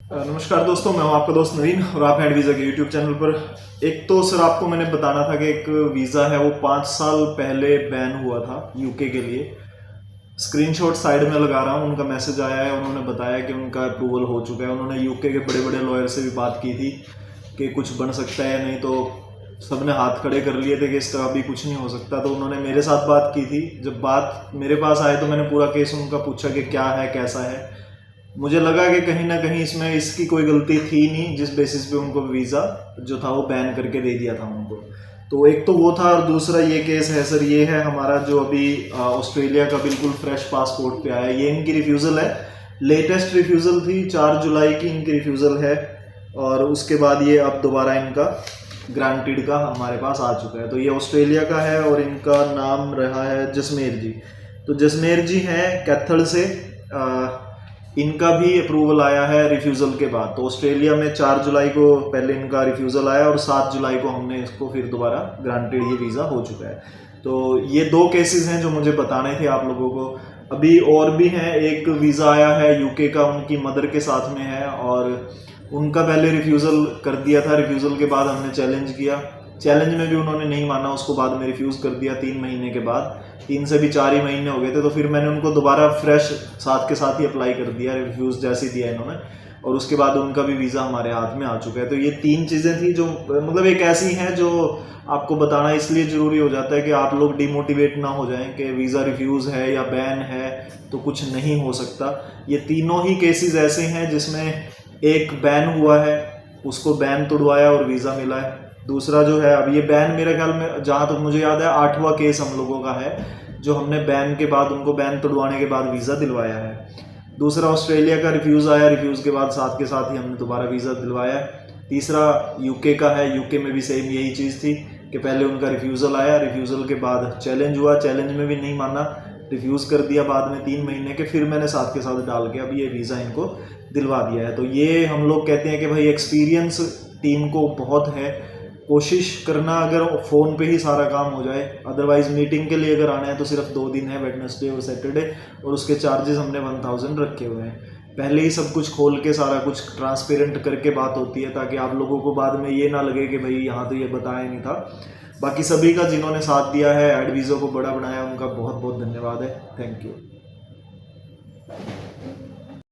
नमस्कार दोस्तों, मैं हूं आपका दोस्त नवीन और आप हैं वीज़ा के यूट्यूब चैनल पर। एक तो सर आपको मैंने बताना था कि एक वीज़ा है वो 5 साल पहले बैन हुआ था यूके के लिए। स्क्रीनशॉट साइड में लगा रहा हूँ, उनका मैसेज आया है। उन्होंने बताया कि उनका अप्रूवल हो चुका है। उन्होंने यूके के बड़े बड़े लॉयर से भी बात की थी कि कुछ बन सकता है, नहीं तो सबने हाथ खड़े कर लिए थे कि इसका अभी कुछ नहीं हो सकता। तो उन्होंने मेरे साथ बात की थी। जब बात मेरे पास आए तो मैंने पूरा केस उनका पूछा कि क्या है, कैसा है। मुझे लगा कि कहीं ना कहीं इसमें इसकी कोई गलती थी नहीं, जिस बेसिस पे उनको वीज़ा जो था वो बैन करके दे दिया था उनको। तो एक तो वो था, और दूसरा ये केस है सर, ये है हमारा जो अभी ऑस्ट्रेलिया का बिल्कुल फ्रेश पासपोर्ट पे आया है। ये इनकी रिफ्यूज़ल है, लेटेस्ट रिफ्यूज़ल थी, 4 जुलाई की इनकी रिफ्यूज़ल है। और उसके बाद ये अब दोबारा इनका ग्रांटेड का हमारे पास आ चुका है। तो ये ऑस्ट्रेलिया का है और इनका नाम रहा है जसमेर जी। तो जसमेर जी हैं कैथल से। इनका भी अप्रूवल आया है रिफ्यूज़ल के बाद। तो ऑस्ट्रेलिया में 4 जुलाई को पहले इनका रिफ्यूज़ल आया और 7 जुलाई को हमने इसको फिर दोबारा ग्रांटेड ये वीज़ा हो चुका है। तो ये 2 केसेस हैं जो मुझे बताने थे आप लोगों को। अभी और भी हैं, एक वीज़ा आया है यूके का, उनकी मदर के साथ में है और उनका पहले रिफ्यूज़ल कर दिया था। रिफ्यूज़ल के बाद हमने चैलेंज किया, चैलेंज में भी उन्होंने नहीं माना, उसको बाद में रिफ्यूज़ कर दिया 3 महीने के बाद। 3 से भी 4 ही महीने हो गए थे। तो फिर मैंने उनको दोबारा फ्रेश साथ के साथ ही अप्लाई कर दिया, रिफ्यूज़ जैसे ही दिया इन्होंने, और उसके बाद उनका भी वीज़ा हमारे हाथ में आ चुका है। तो ये 3 चीज़ें थी जो मतलब एक ऐसी हैं जो आपको बताना इसलिए ज़रूरी हो जाता है कि आप लोग डिमोटिवेट ना हो जाएं कि वीज़ा रिफ्यूज़ है या बैन है तो कुछ नहीं हो सकता। ये तीनों ही केसेस ऐसे हैं जिसमें एक बैन हुआ है, उसको बैन तुड़वाया और वीज़ा मिला है। दूसरा जो है, अब ये बैन मेरे ख्याल में जहाँ तक मुझे याद है 8वां केस हम लोगों का है जो हमने बैन के बाद, उनको बैन तुड़वाने के बाद वीज़ा दिलवाया है। दूसरा ऑस्ट्रेलिया का रिफ्यूज़ आया, रिफ्यूज़ के बाद साथ के साथ ही हमने दोबारा वीज़ा दिलवाया है। तीसरा यूके का है, यूके में भी सेम यही चीज़ थी कि पहले उनका रिफ्यूज़ल आया, रिफ्यूज़ल के बाद चैलेंज हुआ, चैलेंज में भी नहीं माना, रिफ्यूज़ कर दिया बाद में 3 महीने के, फिर मैंने साथ के साथ डाल के अब ये वीज़ा इनको दिलवा दिया है। तो ये हम लोग कहते हैं कि भाई एक्सपीरियंस टीम को बहुत है। कोशिश करना अगर फ़ोन पे ही सारा काम हो जाए, अदरवाइज़ मीटिंग के लिए अगर आना है तो सिर्फ 2 दिन है, वेडनेसडे और सैटरडे, और उसके चार्जेस हमने 1000 रखे हुए हैं। पहले ही सब कुछ खोल के सारा कुछ ट्रांसपेरेंट करके बात होती है, ताकि आप लोगों को बाद में ये ना लगे कि भाई यहाँ तो ये बताया नहीं था। बाकी सभी का जिन्होंने साथ दिया है, एडवीज़ो को बड़ा बनाया, उनका बहुत बहुत धन्यवाद है। Thank you.